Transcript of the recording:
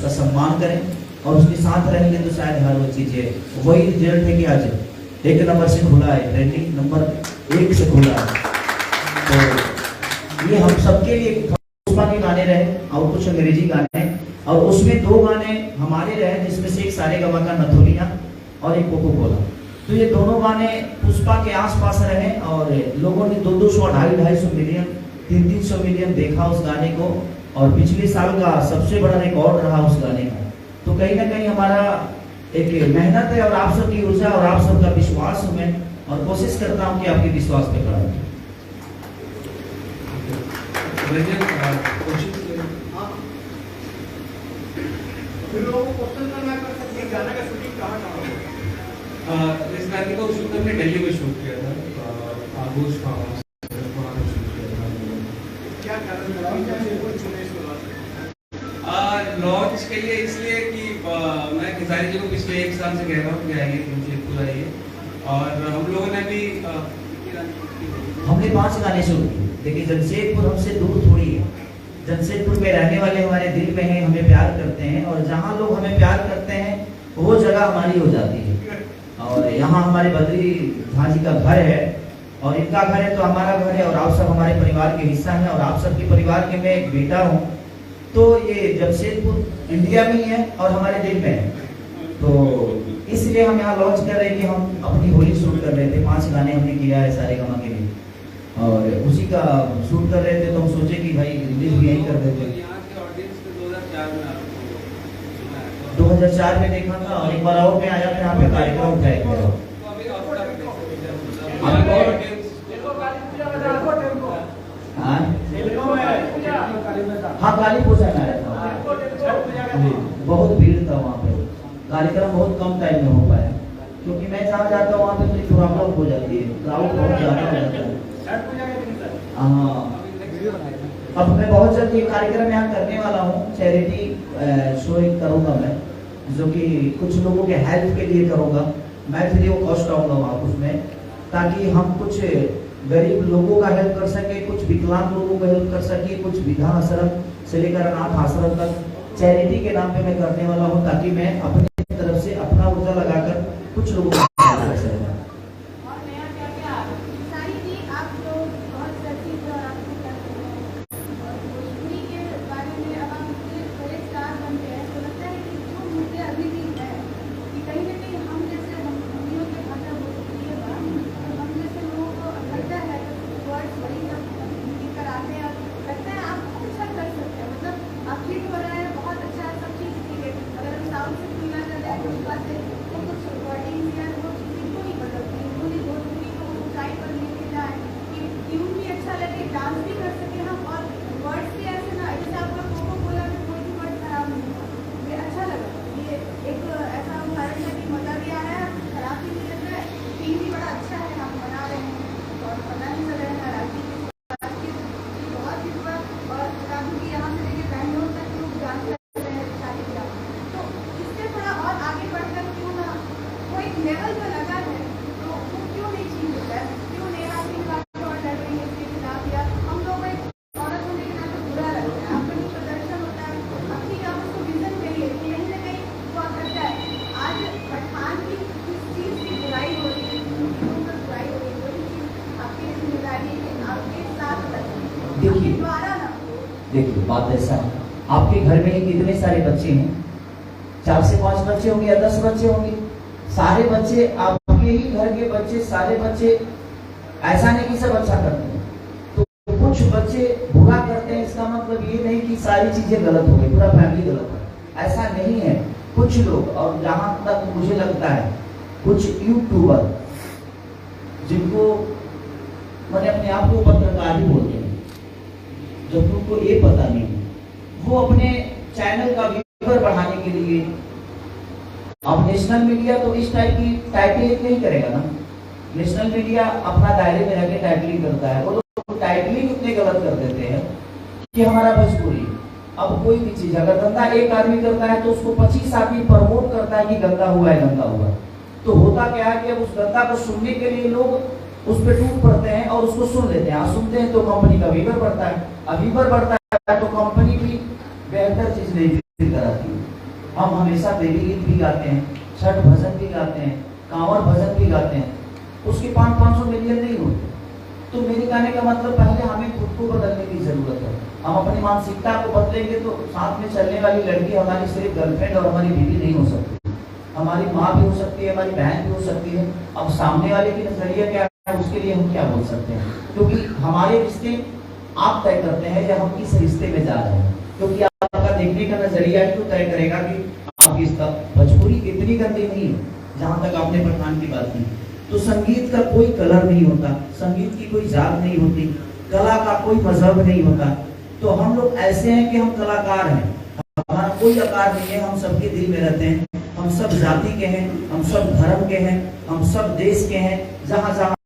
उसका सम्मान करें और उसके साथ रहेंगे तो शायद हर वो चीज़ें वही रिजल्ट है कि आज 1 नंबर से खुला है, ट्रेंडिंग नंबर 1 से खुला है। तो ये हम सबके लिए पुष्पा के गाने रहे और कुछ अंग्रेजी गाने, और उसमें 2 गाने हमारे रहे जिसमें से एक सारेगामा का नथुलिया और एक कोको कोला। तो ये दोनों गाने पुष्पा के आसपास रहे और लोगों ने 200, 250 मिलियन, 300 मिलियन देखा उस गाने को, और पिछले साल का सबसे बड़ा रिकॉर्ड रहा उस गाने का। तो कहीं ना कहीं हमारा एक मेहनत है और आप सबकी ऊर्जा और आप सबका विश्वास हूँ मैं, और कोशिश करता हूँ कि आपके विश्वास पे खड़ा हूँ। इस गाने को शूट हमने दिल्ली में शूट किया था, आगोश फार्म हाउस क्या लॉन्च के लिए, इसलिए कि मैं खेसारी जी को पिछले 1 साल से कह रहा हूँ कि आइए जमशेदपुर आइए, और हम लोगों ने भी हमने 5 गाने शूट किए। देखिए जमशेदपुर हमसे दूर थोड़ी है, जमशेदपुर में रहने वाले हमारे दिल में हैं, हमें प्यार करते हैं, और जहाँ लोग हमें प्यार करते हैं वो जगह हमारी हो जाती है। और यहाँ हमारे बद्री झा जी का घर है और इनका घर है तो हमारा घर है, और आप सब हमारे परिवार के हिस्सा हैं, और आप सबके परिवार के मैं एक बेटा हूँ। तो ये जमशेदपुर इंडिया में ही है और हमारे दिल में है, तो इसलिए हम यहाँ लॉन्च कर रहे हैं कि हम अपनी होली शूट कर रहे थे। 5 गाने हमने किया है सारेगामा के लिए, और उसी का शूट कर रहे थे, तो हम सोचे कि भाई रिलीज भी यहीं कर देते। 2004 में देखा था, और एक बार और मैं आया था यहाँ पे कार्यक्रम उठाया था। हाँ काली पूजा में आया था, बहुत भीड़ था वहाँ पे, कार्यक्रम बहुत कम टाइम में हो पाया, क्योंकि मैं जहाँ जाता हूँ वहाँ पे थोड़ी प्रॉब्लम हो जाती है, क्राउड बहुत ज़्यादा हो जाता है। हाँ, अब मैं बहुत जल्द ये कार्यक्रम यहाँ करने वाला हूँ, चैरिटी शो एक करूँगा मैं, जो कि कुछ लोगों के हेल्प के लिए करूँगा। मैं फ्री ऑफ कॉस्ट आऊँगा वहाँ उसमें, ताकि हम कुछ गरीब लोगों का हेल्प कर सके, कुछ विकलांग लोगों का हेल्प कर सके, कुछ वृद्धा आश्रम से लेकर अनाथ आश्रम तक चैरिटी के नाम पे मैं करने वाला हूँ, ताकि मैं अपनी तरफ से अपना ऊर्जा लगाकर कुछ लोगों का हेल्प कर सकूँ। देखिए बात ऐसा है, आपके घर में कितने सारे बच्चे हैं, 4 से 5 बच्चे होंगे या 10 बच्चे होंगे, सारे बच्चे आपके ही घर के बच्चे, सारे बच्चे ऐसा नहीं कि सब अच्छा करते हैं, तो कुछ बच्चे बुरा करते हैं। इसका मतलब ये नहीं कि सारी चीजें गलत हो गई, पूरा फैमिली गलत है, ऐसा नहीं है। कुछ लोग, और जहां तक मुझे लगता है कुछ यूट्यूबर जिनको मैंने अपने आप को पत्रकार ही बोलते हैं, जब उनको ये पता नहीं, वो अपने चैनल का व्यूअर बढ़ाने के लिए, अब नेशनल मीडिया तो इस टाइप की टाइटलिंग नहीं करेगा ना, नेशनल मीडिया अपना दायरे में रहकर टाइटलिंग करता है, वो लोग टाइटलिंग उतने गलत कर देते हैं कि हमारा भोजपुरी। अब कोई भी चीज अगर गंदा एक आदमी करता है तो उसको 25 आदमी प्रमोट करता है कि गंदा हुआ है, गंदा हुआ, तो होता क्या है कि अब उस गंदा को सुनने के लिए लोग उस पर टूट पड़ते हैं और उसको सुन लेते हैं। सुनते हैं तो कंपनी का व्यूअर बढ़ता है, अब व्यूअर बढ़ता है तो कंपनी भी बेहतर चीज नहीं कराती है। हम हमेशा देवी गीत भी गाते हैं, छठ भजन भी गाते हैं, कांवड़ भजन भी गाते हैं, उसके 500 मिलियन नहीं होते। तो मेरे कहने का मतलब पहले हमें खुद को बदलने की जरूरत है। हम अपनी मानसिकता को बदलेंगे तो साथ में चलने वाली लड़की हमारी सिर्फ गर्लफ्रेंड और हमारी बीवी नहीं हो सकती, हमारी माँ भी हो सकती है, हमारी बहन भी हो सकती है। अब सामने वाले की नजरिया क्या है उसके लिए हम क्या बोल सकते हैं, क्योंकि हमारे रिश्ते आप तय करते हैं या हम किस रिश्ते में जा रहे हैं, क्योंकि आपका देखने का नजरिया ही तो तय करेगा कि आपकी भोजपुरी इतनी गंदी नहीं है। जहां तक आपने पठान की बात की, तो संगीत का कोई कलर नहीं होता, संगीत की कोई जात नहीं होती, कला का कोई मजहब नहीं होता। तो हम लोग ऐसे हैं कि हम कलाकार हैं, हमारा कोई आकार नहीं है, हम सबके दिल में रहते हैं, हम सब जाति के हैं, हम सब धर्म के हैं, हम सब देश के हैं। जहां जहां